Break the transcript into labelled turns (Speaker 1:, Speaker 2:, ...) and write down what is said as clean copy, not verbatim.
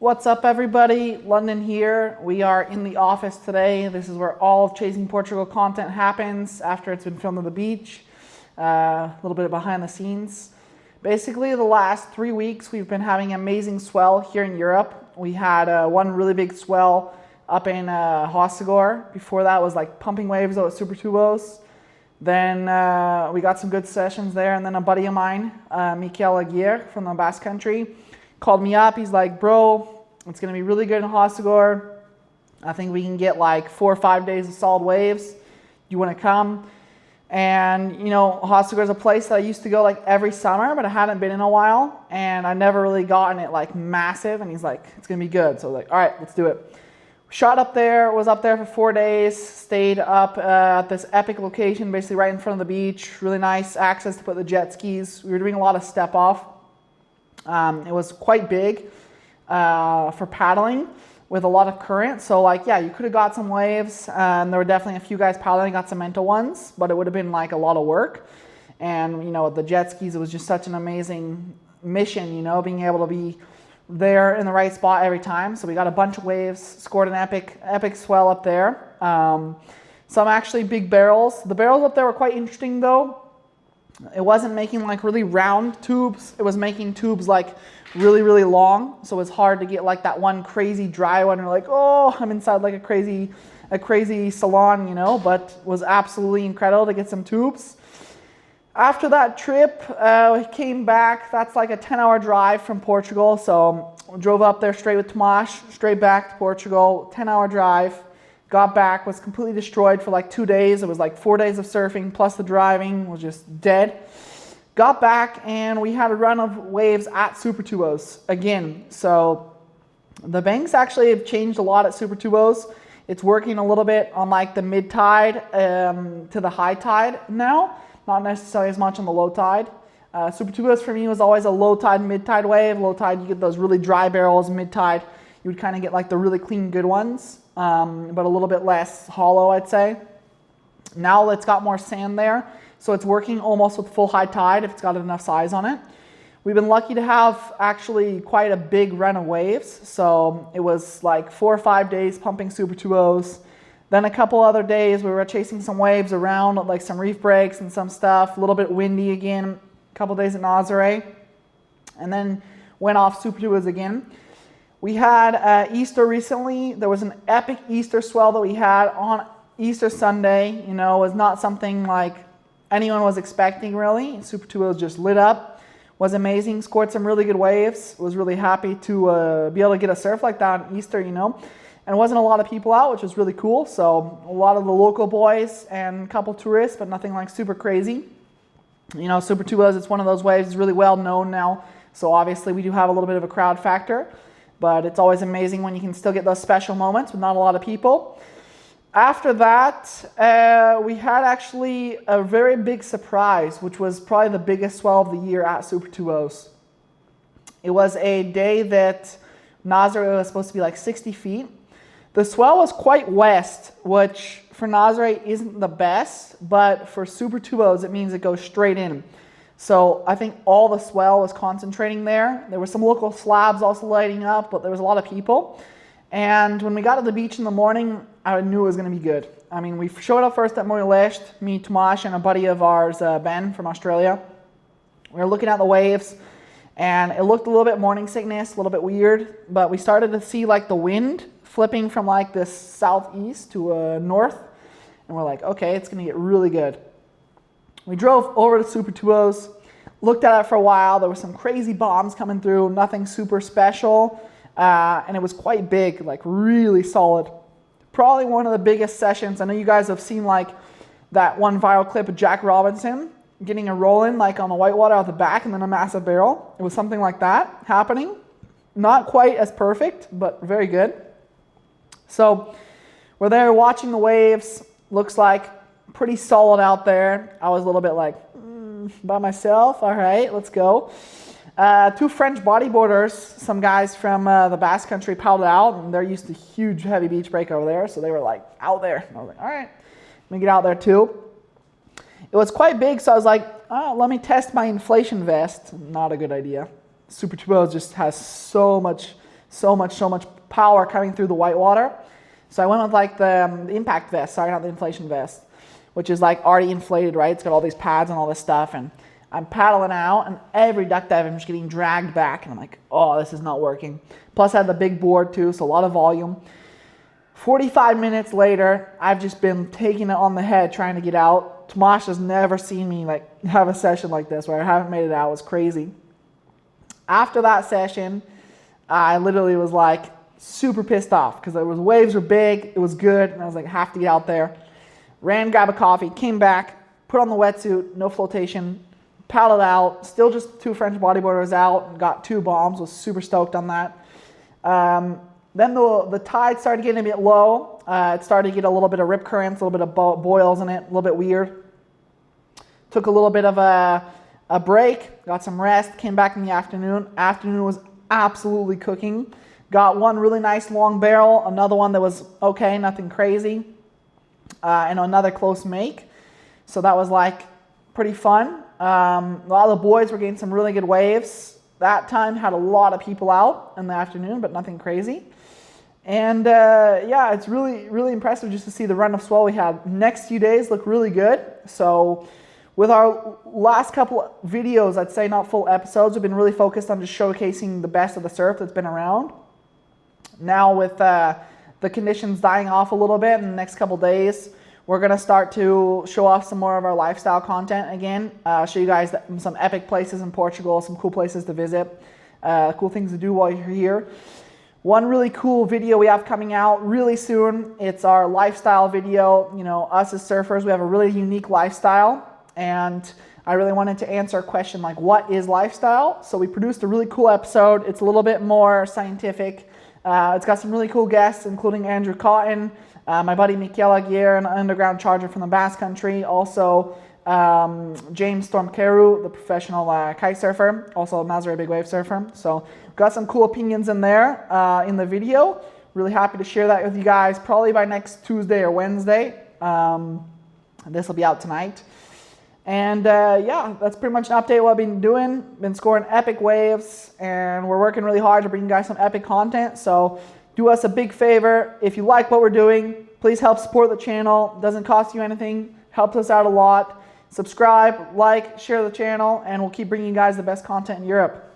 Speaker 1: What's up, everybody? London here. We are in the office today. This is where all of Chasing Portugal content happens after it's been filmed on the beach. A little bit behind the scenes. Basically, the last 3 weeks we've been having amazing swell here in Europe. We had one really big swell up in Hossegor. Before that was like pumping waves out at Supertubos. Then we got some good sessions there, and then a buddy of mine, Michael Aguirre from the Basque Country, called me up. He's like, bro, it's going to be really good in Hossegor. I think we can get like 4 or 5 days of solid waves. You want to come? And, you know, Hossegor is a place that I used to go like every summer, but I hadn't been in a while. And I never really gotten it like massive. And he's like, it's going to be good. So I was like, all right, let's do it. Shot up there, was up there for 4 days, stayed up at this epic location, basically right in front of the beach. Really nice access to put the jet skis. We were doing a lot of step off. It was quite big for paddling with a lot of current. So like, yeah, you could have got some waves, and there were definitely a few guys paddling, got some mental ones, but it would have been like a lot of work. And, you know, with the jet skis, it was just such an amazing mission, you know, being able to be there in the right spot every time. So we got a bunch of waves, scored an epic swell up there. Some actually big barrels. The barrels up there were quite interesting though. It wasn't making like really round tubes. It was making tubes like really, really long. So it was hard to get like that one crazy dry one. You're like, oh, I'm inside like a crazy salon, you know, but it was absolutely incredible to get some tubes. After that trip, we came back. That's like a 10-hour drive from Portugal. So drove up there straight with Tomas, straight back to Portugal, 10-hour drive. Got back, was completely destroyed for like 2 days. It was like 4 days of surfing plus the driving was just dead. Got back and we had a run of waves at Supertubos again. So the banks actually have changed a lot at Supertubos. It's working a little bit on like the mid tide to the high tide now, not necessarily as much on the low tide. Supertubos for me was always a low tide, mid tide wave. Low tide, you get those really dry barrels. Mid tide, you would kind of get like the really clean, good ones. But a little bit less hollow, I'd say. Now it's got more sand there, so it's working almost with full high tide if it's got enough size on it. We've been lucky to have actually quite a big run of waves, so it was like 4 or 5 days pumping Supertubos. Then a couple other days we were chasing some waves around, like some reef breaks and some stuff, a little bit windy again, a couple days at Nazaré, and then went off Supertubos again. We had Easter recently. There was an epic Easter swell that we had on Easter Sunday. You know, it was not something like anyone was expecting really. Supertubos just lit up. Was amazing. Scored some really good waves. Was really happy to be able to get a surf like that on Easter, you know. And it wasn't a lot of people out, which was really cool. So a lot of the local boys and a couple tourists, but nothing like super crazy. You know, Supertubos, it's one of those waves. It's really well known now. So obviously we do have a little bit of a crowd factor. But it's always amazing when you can still get those special moments with not a lot of people. After that, we had actually a very big surprise, which was probably the biggest swell of the year at Supertubos. It was a day that Nazaré was supposed to be like 60 feet. The swell was quite west, which for Nazaré isn't the best, but for Supertubos it means it goes straight in. So I think all the swell was concentrating there. There were some local slabs also lighting up, but there was a lot of people. And when we got to the beach in the morning, I knew it was going to be good. I mean, we showed up first at Motorin, me, Tomas, and a buddy of ours, Ben from Australia. We were looking at the waves, and it looked a little bit morning sickness, a little bit weird, but we started to see like the wind flipping from like this southeast to north, and we're like, okay, it's going to get really good. We drove over to Supertubos, looked at it for a while. There were some crazy bombs coming through, nothing super special, and it was quite big, like really solid. Probably one of the biggest sessions. I know you guys have seen like that one viral clip of Jack Robinson getting a roll in like on the whitewater out the back and then a massive barrel. It was something like that happening. Not quite as perfect, but very good. So we're there watching the waves. Looks like pretty solid out there. I was a little bit like, by myself. All right, let's go. 2 French bodyboarders, some guys from the Basque Country paddled out, and they're used to huge, heavy beach break over there, so they were like out there. And I was like, all right, let me get out there too. It was quite big, so I was like, oh, let me test my inflation vest. Not a good idea. Supertubos just has so much So much power coming through the whitewater. So I went with like the impact vest, sorry, not the inflation vest, which is like already inflated, right? It's got all these pads and all this stuff, and I'm paddling out, and every duck dive I'm just getting dragged back, and I'm like, oh, this is not working. Plus I had the big board too, so a lot of volume. 45 minutes later, I've just been taking it on the head trying to get out. Tomasz has never seen me like have a session like this where I haven't made it out. It was crazy. After that session, I literally was like super pissed off because the waves were big, it was good, and I was like, have to get out there. Ran, grab a coffee, came back, put on the wetsuit, no flotation, paddled out, still just 2 French bodyboarders out, got 2 bombs, was super stoked on that. Then the tide started getting a bit low. It started to get a little bit of rip currents, a little bit of boils in it, a little bit weird. Took a little bit of a break, got some rest, came back in the afternoon. Afternoon was absolutely cooking. Got one really nice long barrel, another one that was okay, nothing crazy, and another close make. So that was like pretty fun. A lot of the boys were getting some really good waves. That time had a lot of people out in the afternoon, but nothing crazy. And yeah, it's really impressive just to see the run of swell we had. Next few days look really good. So with our last couple videos, I'd say not full episodes, we've been really focused on just showcasing the best of the surf that's been around. Now with the conditions dying off a little bit in the next couple days, we're going to start to show off some more of our lifestyle content again. Show you guys some epic places in Portugal, some cool places to visit, cool things to do while you're here. One really cool video we have coming out really soon. It's our lifestyle video. You know, us as surfers, we have a really unique lifestyle, and I really wanted to answer a question like, what is lifestyle? So we produced a really cool episode. It's a little bit more scientific. It's got some really cool guests, including Andrew Cotton, my buddy Mikel Aguirre, an underground charger from the Basque Country, also James Stormkeru, the professional kite surfer, also Nazaré big wave surfer. So got some cool opinions in there in the video. Really happy to share that with you guys probably by next Tuesday or Wednesday. This will be out tonight. And yeah, that's pretty much an update of what I've been doing. Been scoring epic waves, and we're working really hard to bring you guys some epic content. So do us a big favor. If you like what we're doing, please help support the channel. Doesn't cost you anything. Helps us out a lot. Subscribe, like, share the channel, and we'll keep bringing you guys the best content in Europe.